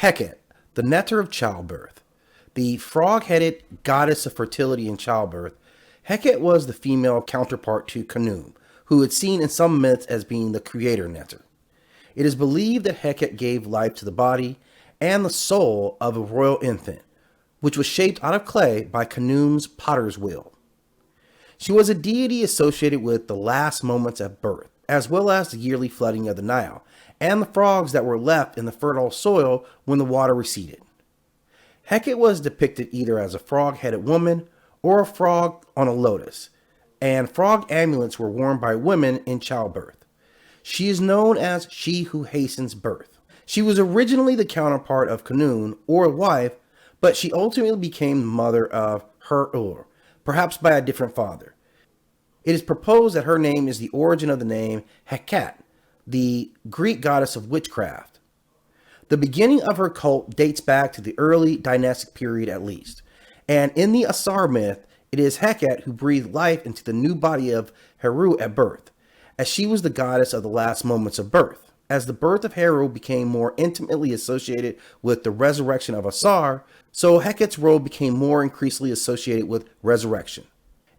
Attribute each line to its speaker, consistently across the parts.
Speaker 1: Heqet, the nectar of childbirth. The frog-headed goddess of fertility and childbirth, Heqet was the female counterpart to Khnum, who is seen in some myths as being the creator nectar. It is believed that Heqet gave life to the body and the soul of a royal infant, which was shaped out of clay by Khnum's potter's wheel. She was a deity associated with the last moments of birth, as well as the yearly flooding of the Nile, and the frogs that were left in the fertile soil when the water receded. Heqet was depicted either as a frog-headed woman or a frog on a lotus, and frog amulets were worn by women in childbirth. She is known as she who hastens birth. She was originally the counterpart of Khnum, or wife, but she ultimately became the mother of Heqet, perhaps by a different father. It is proposed that her name is the origin of the name Hecate, the Greek goddess of witchcraft. The beginning of her cult dates back to the early dynastic period at least, and in the Asar myth, it is Hecate who breathed life into the new body of Heru at birth, as she was the goddess of the last moments of birth. As the birth of Heru became more intimately associated with the resurrection of Asar, so Hecate's role became more increasingly associated with resurrection.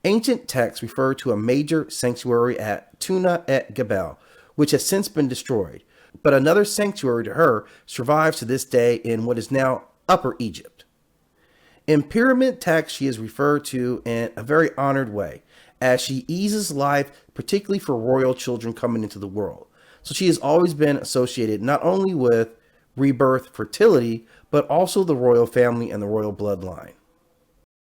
Speaker 1: Ancient texts refer to a major sanctuary at Tuna et Gebel, which has since been destroyed, but another sanctuary to her survives to this day in what is now Upper Egypt. In pyramid texts, she is referred to in a very honored way, as she eases life, particularly for royal children coming into the world. So she has always been associated not only with rebirth, fertility, but also the royal family and the royal bloodline.